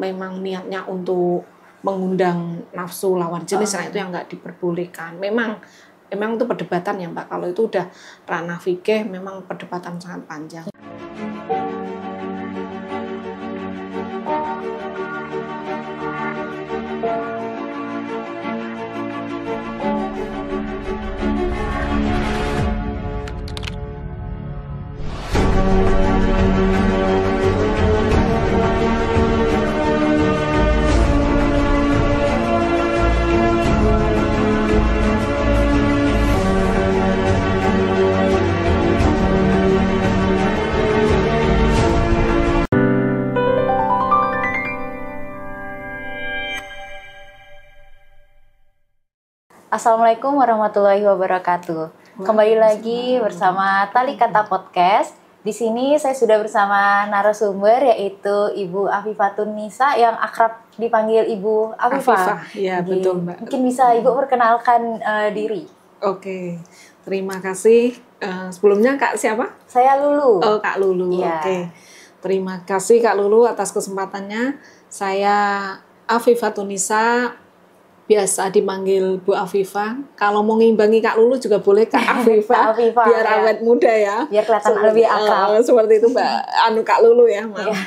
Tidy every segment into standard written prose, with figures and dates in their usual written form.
memang niatnya untuk mengundang nafsu lawan jenis, nah itu yang nggak diperbolehkan. Memang itu perdebatan ya Mbak. Kalau itu udah ranah fikih, memang perdebatan sangat panjang. Assalamualaikum warahmatullahi wabarakatuh. Kembali lagi bersama Tali Kata Podcast. Di sini saya sudah bersama narasumber yaitu Ibu Afifatun Nisa yang akrab dipanggil Ibu Afifah. Iya, betul Mbak. Mungkin bisa Ibu perkenalkan diri. Oke, terima kasih. Sebelumnya Kak siapa? Saya Lulu. Oh, Kak Lulu. Ya. Oke. Terima kasih Kak Lulu atas kesempatannya. Saya Afifatun Nisa, biasa dipanggil Bu Afifah. Kalau mau ngimbangi Kak Lulu juga boleh Kak Afifah, Afifah, biar ya. awet muda ya. Biar kelihatan lebih akrab. Seperti itu Mbak. Kak Lulu ya, maaf. Ya.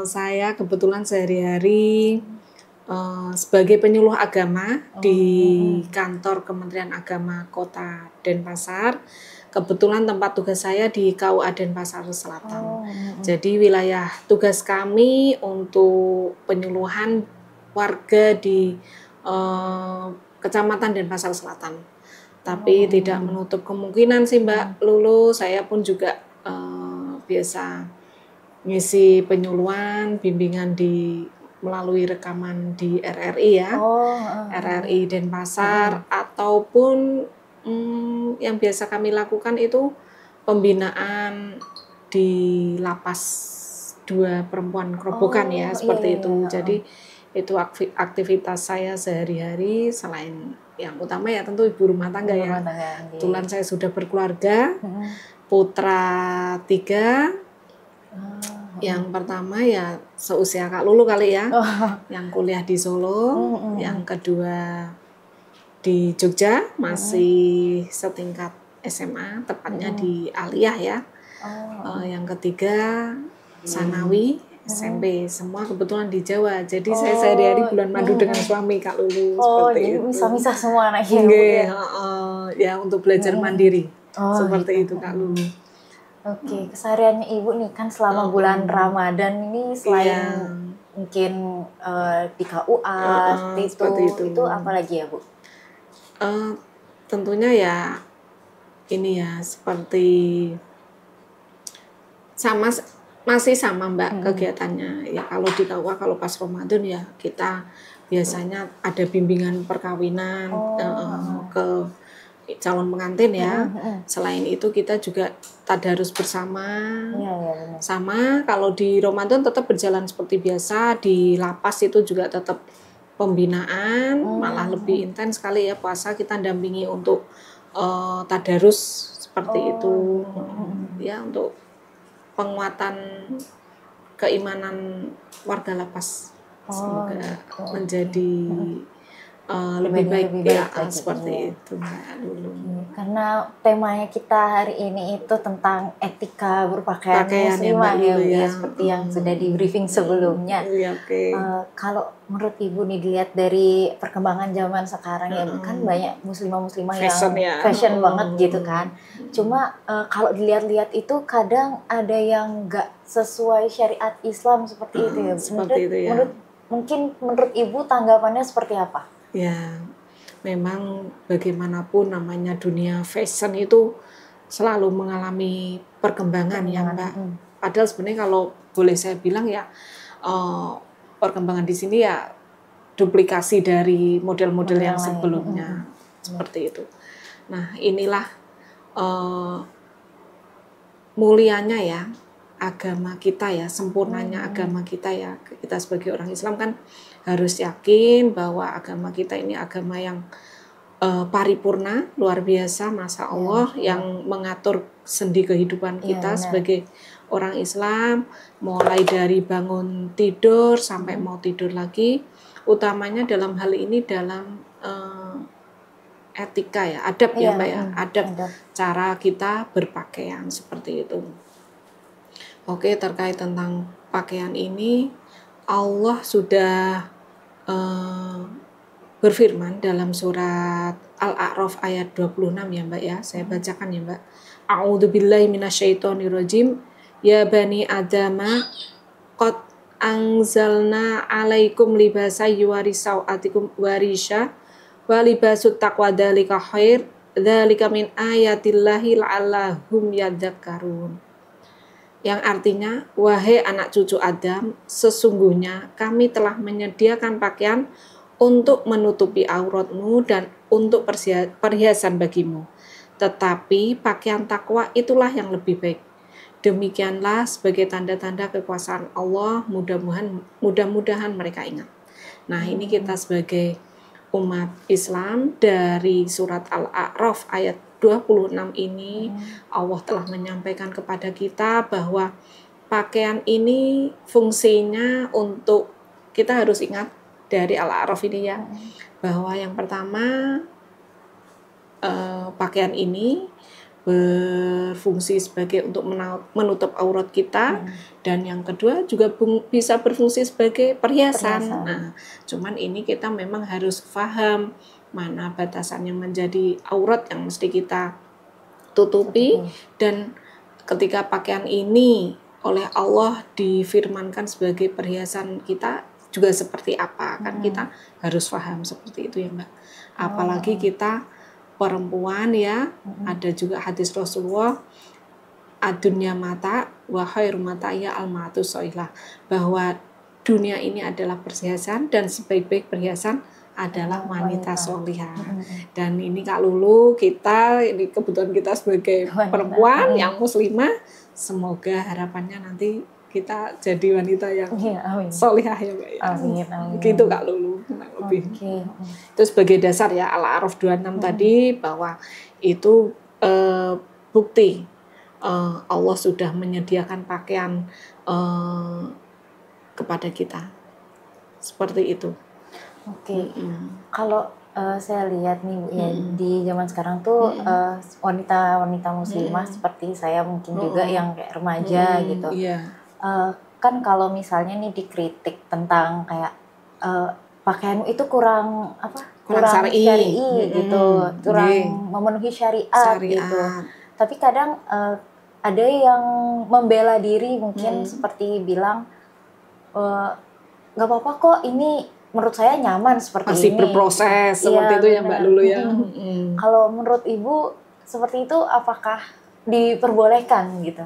Saya kebetulan sehari-hari sebagai penyuluh agama di kantor Kementerian Agama Kota Denpasar. Kebetulan tempat tugas saya di KUA Denpasar Selatan. Jadi wilayah tugas kami untuk penyuluhan warga di Kecamatan Denpasar Selatan. Tapi tidak menutup kemungkinan sih Mbak Lulu, saya pun juga biasa ngisi penyuluhan, bimbingan melalui rekaman di RRI ya. RRI Denpasar ataupun yang biasa kami lakukan itu pembinaan di lapas 2 perempuan kerobokan ya, seperti itu. Jadi itu aktivitas saya sehari-hari, selain yang utama ya tentu ibu rumah tangga ya. Kebetulan saya sudah berkeluarga, putra 3. Yang pertama ya seusia Kak Lulu kali ya, yang kuliah di Solo, yang kedua di Jogja, masih setingkat SMA, tepatnya di Aliyah ya. Yang ketiga Sanawi, SMP, semua kebetulan di Jawa. Jadi saya sehari-hari bulan madu dengan suami Kak Lulu, seperti jadi itu. misah-misah semua anaknya. Ya untuk belajar mandiri. Seperti itu Kak Lulu. Oke, kesehariannya Ibu nih kan selama bulan Ramadan ini selain mungkin di KUA itu apa lagi ya Bu? Tentunya ya ini ya seperti masih sama Mbak kegiatannya ya. Kalau di KUA kalau pas Ramadan ya kita biasanya ada bimbingan perkawinan ke calon pengantin ya. Selain itu kita juga tadarus bersama. Sama kalau di Ramadan tetap berjalan seperti biasa, di lapas itu juga tetap pembinaan, malah lebih intens sekali ya puasa kita dampingi untuk tadarus seperti itu. Ya untuk penguatan keimanan warga lapas, semoga menjadi lebih baik ya, seperti itu Mbak Lulu. Karena temanya kita hari ini itu tentang etika berpakaian muslimah ya, seperti yang sudah di briefing sebelumnya. Kalau menurut Ibu nih dilihat dari perkembangan zaman sekarang ya, kan banyak muslimah-muslimah yang fashion banget gitu kan. Cuma kalau dilihat-lihat itu kadang ada yang nggak sesuai syariat Islam seperti itu ya. Menurut Ibu tanggapannya seperti apa? Ya, memang bagaimanapun namanya dunia fashion itu selalu mengalami perkembangan ya Mbak. Padahal sebenarnya kalau boleh saya bilang ya perkembangan di sini ya duplikasi dari model-model yang sebelumnya seperti itu. Nah inilah mulianya ya agama kita ya, sempurnanya agama kita ya. Kita sebagai orang Islam kan harus yakin bahwa agama kita ini agama yang paripurna, luar biasa, Masya Allah, yang mengatur sendi kehidupan kita sebagai orang Islam mulai dari bangun tidur sampai mau tidur lagi, utamanya dalam hal ini dalam etika ya, adab ya Mbak ya, adab cara kita berpakaian seperti itu. Oke, terkait tentang pakaian ini Allah sudah berfirman dalam surat Al-A'raf ayat 26 ya Mbak ya, saya bacakan ya Mbak. A'udzubillahi minasyaitonirrajim. Ya bani adama qad anzalna alaikum libasa yuwari sawatikum warisha wa libasut taqwa dzalika khair dzalika min ayatillahi la'allahum yadzakkarun. Yang artinya, wahai anak cucu Adam, sesungguhnya kami telah menyediakan pakaian untuk menutupi auratmu dan untuk perhiasan bagimu. Tetapi pakaian takwa itulah yang lebih baik. Demikianlah sebagai tanda-tanda kekuasaan Allah, mudah-mudahan mereka ingat. Nah, ini kita sebagai umat Islam dari surat Al-A'raf ayat 26 ini Allah telah menyampaikan kepada kita bahwa pakaian ini fungsinya untuk, kita harus ingat dari Al-A'raf ini ya, bahwa yang pertama pakaian ini berfungsi sebagai untuk menutup aurat kita, dan yang kedua juga bisa berfungsi sebagai perhiasan. Nah, cuman ini kita memang harus paham mana batasan yang menjadi aurat yang mesti kita tutupi, dan ketika pakaian ini oleh Allah difirmankan sebagai perhiasan kita juga seperti apa, kan kita harus paham seperti itu ya Mbak. Apalagi kita perempuan ya, ada juga hadis Rasulullah, adunya mata wa khairu mata ya almatu soilah, bahwa dunia ini adalah perhiasan dan sebaik-baik perhiasan adalah wanita solihah. Dan ini Kak Lulu, kita ini kebetulan kita sebagai perempuan yang muslimah, semoga harapannya nanti kita jadi wanita yang solihah ya Mbak ya. Amin. Gitu Kak Lulu. Lebih. Itu sebagai dasar ya Al-A'raf 26 tadi, bahwa itu bukti Allah sudah menyediakan pakaian kepada kita. Seperti itu. Kalau saya lihat nih ya, di zaman sekarang tuh wanita-wanita muslimah seperti saya mungkin juga yang kayak remaja gitu. Kan kalau misalnya nih dikritik tentang kayak pakaianmu itu kurang syar'i gitu, kurang memenuhi syariat gitu. Tapi kadang ada yang membela diri mungkin seperti bilang nggak apa-apa kok, ini menurut saya nyaman seperti masih ini. Masih berproses seperti itu ya Mbak Lulu ya. Kalau menurut Ibu seperti itu apakah diperbolehkan gitu?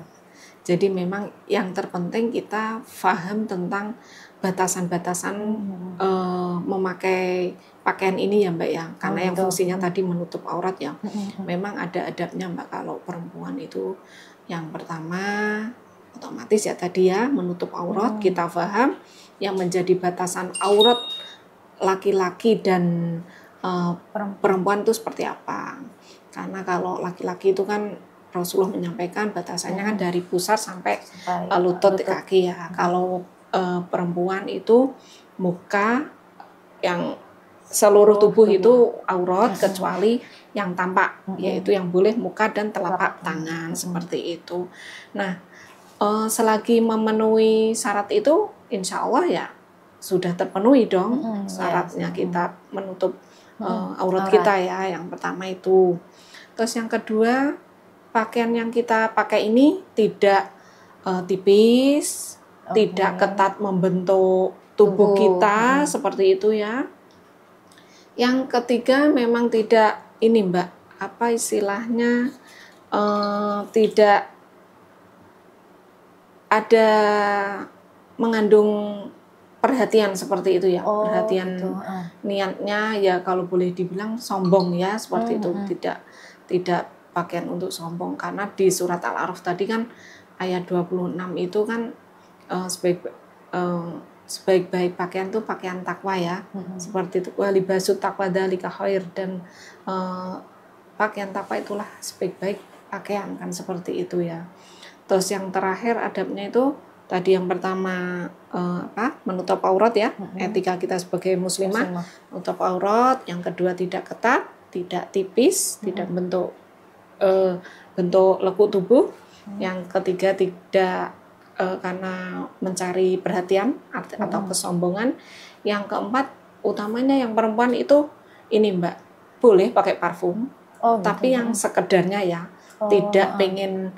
Jadi memang yang terpenting kita paham tentang batasan-batasan memakai pakaian ini ya Mbak ya, karena yang fungsinya tadi menutup aurat ya. Memang ada adabnya Mbak kalau perempuan itu. Yang pertama otomatis ya tadi ya, menutup aurat, kita paham yang menjadi batasan aurat laki-laki dan perempuan itu seperti apa. Karena kalau laki-laki itu kan Rasulullah menyampaikan batasannya kan dari pusar sampai lutut kaki ya. Kalau perempuan itu muka, yang seluruh tubuh itu aurat kecuali yang tampak, yaitu yang boleh muka dan telapak tangan seperti itu. Nah, selagi memenuhi syarat itu, insya Allah ya sudah terpenuhi dong syaratnya kita menutup aurat kita ya. Yang pertama itu. Terus yang kedua, pakaian yang kita pakai ini tidak tipis, tidak ketat membentuk tubuh kita seperti itu ya. Yang ketiga memang tidak ini Mbak, apa istilahnya, tidak ada mengandung perhatian seperti itu ya. Perhatian gitu. Niatnya ya kalau boleh dibilang sombong ya, seperti itu. Tidak pakaian untuk sombong, karena di surat Al-A'raf tadi kan ayat 26 itu kan sebaik-baik pakaian itu pakaian takwa ya. Seperti itu, walibasut taqwa dzalika khair, dan pakaian takwa itulah sebaik-baik pakaian kan, seperti itu ya. Terus yang terakhir adabnya itu tadi yang pertama menutup aurat ya, etika kita sebagai muslimah, menutup aurat. Yang kedua tidak ketat, tidak tipis, tidak bentuk lekuk tubuh. Yang ketiga tidak karena mencari perhatian atau kesombongan. Yang keempat utamanya yang perempuan itu ini Mbak, boleh pakai parfum, tapi yang sekedarnya ya, tidak pengen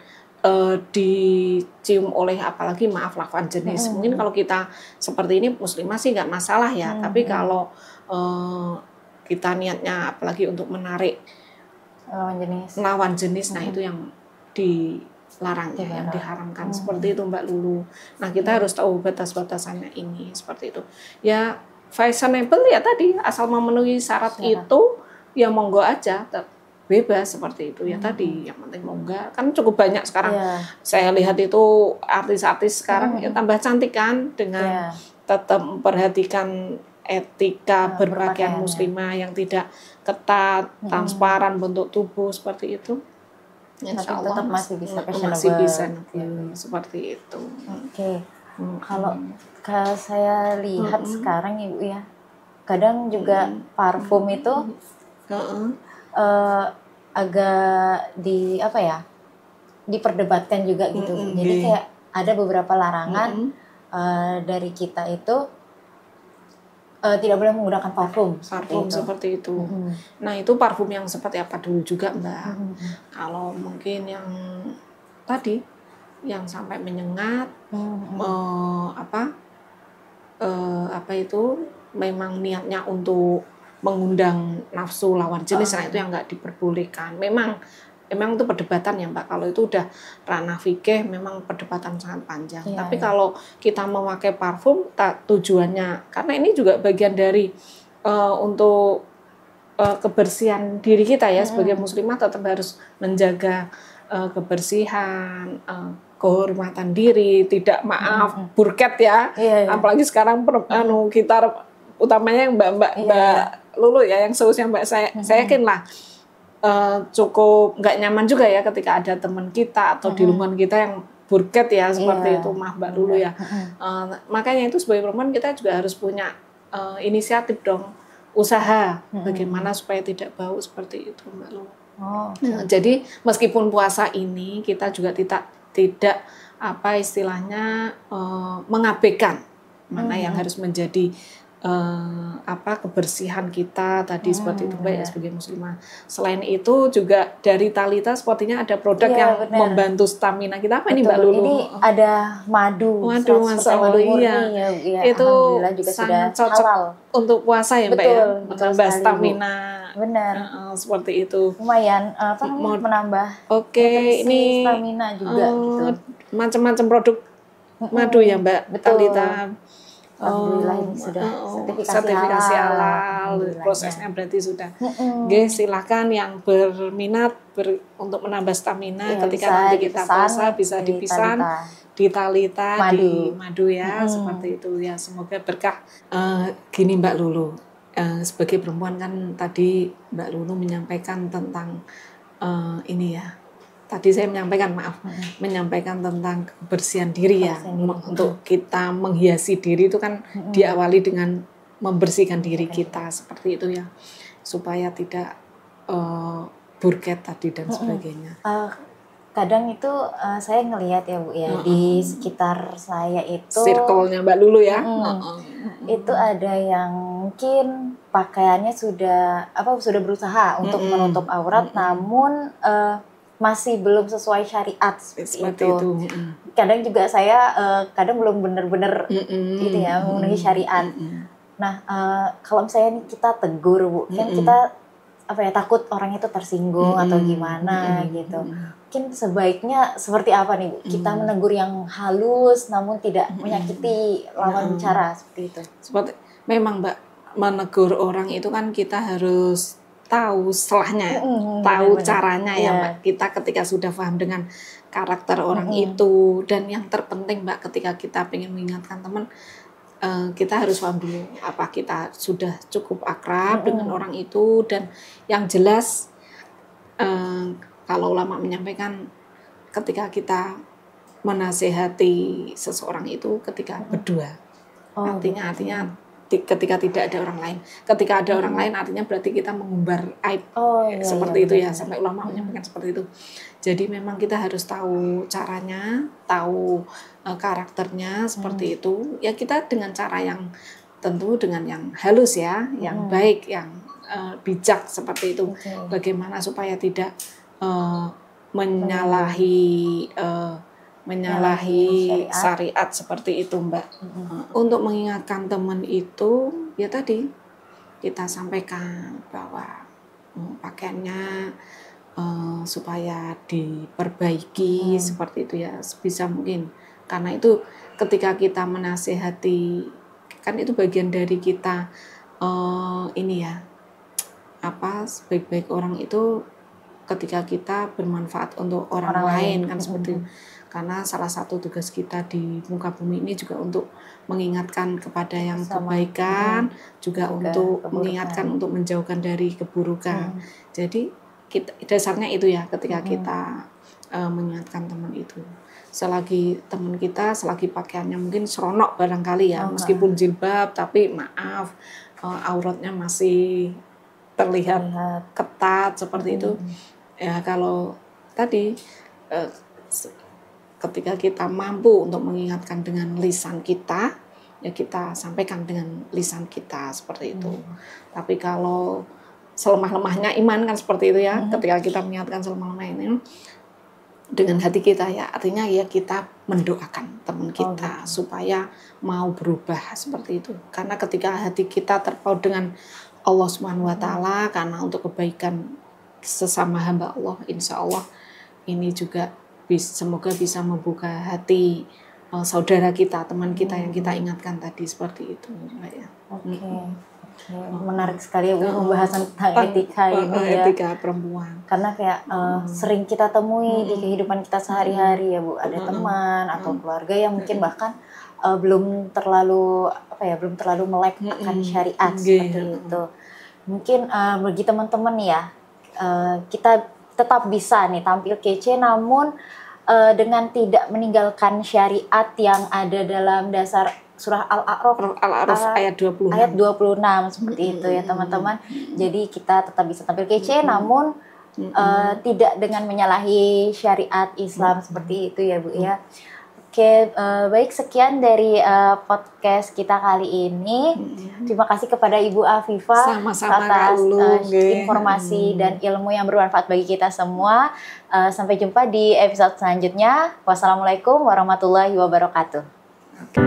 dicium oleh apalagi maaf lawan jenis. Mungkin kalau kita seperti ini muslimah sih nggak masalah ya, tapi kalau kita niatnya apalagi untuk menarik lawan jenis, nah itu yang dilarang ya, yang diharamkan seperti itu Mbak Lulu. Nah kita harus tahu batas-batasannya ini seperti itu. Ya fashionable ya tadi, asal memenuhi syarat itu ya monggo aja. Bebas seperti itu ya tadi, yang penting mau enggak, kan cukup banyak sekarang. Saya lihat itu artis-artis sekarang ya tambah cantik kan, dengan tetap memperhatikan etika berpakaian muslimah yang tidak ketat, transparan bentuk tubuh seperti itu. Insya Allah tetap masih bisa seperti itu. Kalau saya lihat sekarang Ibu ya, kadang juga parfum itu agak diperdebatkan juga gitu. Jadi kayak ada beberapa larangan dari kita itu tidak boleh menggunakan parfum seperti itu. Nah itu parfum yang seperti apa dulu juga Mbak. Kalau mungkin yang tadi yang sampai menyengat, itu memang niatnya untuk mengundang nafsu lawan jenis, nah itu yang nggak diperbolehkan. Memang itu perdebatan ya Mbak. Kalau itu udah ranah fikih, memang perdebatan sangat panjang. Tapi kalau kita memakai parfum, tujuannya karena ini juga bagian dari untuk kebersihan diri kita ya, sebagai muslimah tetap harus menjaga kebersihan, kehormatan diri, tidak burket ya. Apalagi sekarang kita utamanya yang Mbak Lulu ya, yang seusia Mbak saya yakin lah cukup nggak nyaman juga ya ketika ada teman kita atau di lingkungan kita yang burket ya seperti itu Mbak Lulu ya. Makanya itu sebagai perempuan kita juga harus punya inisiatif dong, usaha bagaimana supaya tidak bau seperti itu Mbak Lulu. Jadi meskipun puasa ini kita juga tidak mengabaikan mana yang harus menjadi kebersihan kita tadi seperti itu Mbak ya, sebagai muslimah. Selain itu juga dari Talita sepertinya ada produk yang membantu stamina kita. Apa ini Mbak Lulu? Ini ada madu. Madu murni ya. Itu juga sangat sudah cocok halal untuk puasa ya Mbak ya, menambah stamina. Benar. Seperti itu. Lumayan menambah ini stamina juga gitu. Macam-macam produk madu ya Mbak Talita. Alhamdulillah ini sudah sertifikasi halal, prosesnya berarti sudah. Silakan yang berminat untuk menambah stamina ketika nanti kita puasa bisa dipesan di Talita di madu ya, seperti itu ya. Semoga berkah. Gini Mbak Lulu, sebagai perempuan kan tadi Mbak Lulu menyampaikan tentang ini ya. Tadi saya menyampaikan tentang kebersihan diri ya. Untuk kita menghiasi diri itu kan diawali dengan membersihkan diri kita seperti itu ya, supaya tidak burket tadi dan sebagainya. Kadang itu saya ngelihat ya Bu ya, di sekitar saya itu circle-nya Mbak Lulu ya. Itu ada yang mungkin pakaiannya sudah berusaha untuk menutup aurat, namun masih belum sesuai syariat seperti itu. Kadang juga saya kadang belum benar-benar gitu ya memenuhi syariat. Nah kalau misalnya kita tegur Bu, kan kita takut orang itu tersinggung atau gimana gitu. Mungkin sebaiknya seperti apa nih Bu? Kita menegur yang halus namun tidak menyakiti lawan bicara seperti itu. Memang Mbak, menegur orang itu kan kita harus tahu setelahnya, tahu caranya ya Mbak. Kita ketika sudah paham dengan karakter orang itu, dan yang terpenting Mbak ketika kita pengen mengingatkan teman, kita harus paham dulu apa kita sudah cukup akrab dengan orang itu. Dan yang jelas kalau ulama menyampaikan ketika kita menasehati seseorang itu ketika berdua. Artinya ketika tidak ada orang lain. Ketika ada orang lain artinya berarti kita mengumbar aib. Seperti itu ya, sampai ulama menyampaikan seperti itu. Jadi memang kita harus tahu caranya, tahu karakternya seperti itu. Ya kita dengan cara yang tentu dengan yang halus ya, yang baik, yang bijak seperti itu. Bagaimana supaya tidak menyalahi syariat seperti itu, Mbak. Untuk mengingatkan teman itu ya tadi kita sampaikan bahwa pakaiannya supaya diperbaiki seperti itu ya, sebisa mungkin. Karena itu ketika kita menasehati, kan itu bagian dari kita ini ya, sebaik-baik orang itu ketika kita bermanfaat untuk orang lain kan seperti itu. Karena salah satu tugas kita di muka bumi ini juga untuk mengingatkan kepada yang kebaikan, juga untuk mengingatkan untuk menjauhkan dari keburukan. Jadi dasarnya itu ya, ketika kita mengingatkan teman itu. Selagi teman kita, selagi pakaiannya mungkin seronok barangkali ya, meskipun jilbab, tapi maaf, auratnya masih terlihat ketat seperti itu. Ya kalau tadi ketika kita mampu untuk mengingatkan dengan lisan kita, ya kita sampaikan dengan lisan kita seperti itu. Tapi kalau selemah-lemahnya iman kan seperti itu ya, ketika kita mengingatkan selemah-lemahnya ini dengan hati kita ya, artinya ya kita mendoakan teman kita supaya mau berubah seperti itu. Karena ketika hati kita terpaut dengan Allah Subhanahu wa taala karena untuk kebaikan sesama hamba Allah, insya Allah ini juga semoga bisa membuka hati saudara kita, teman kita yang kita ingatkan tadi seperti itu, Mbak ya. Menarik sekali ya Bu pembahasan tentang etika ini ya. Etika perempuan. Karena kayak sering kita temui di kehidupan kita sehari-hari ya Bu, ada teman atau keluarga yang mungkin bahkan belum terlalu melek akan syariat seperti itu. Mungkin bagi teman-teman ya, kita tetap bisa nih tampil kece namun dengan tidak meninggalkan syariat yang ada dalam dasar surah Al-A'raf ayat 26. Ayat 26 seperti itu ya teman-teman. Jadi kita tetap bisa tampil kece namun tidak dengan menyalahi syariat Islam seperti itu ya Bu ya. Oke, baik sekian dari podcast kita kali ini. Terima kasih kepada Ibu Afifah atas informasi dan ilmu yang bermanfaat bagi kita semua. Sampai jumpa di episode selanjutnya. Wassalamualaikum warahmatullahi wabarakatuh.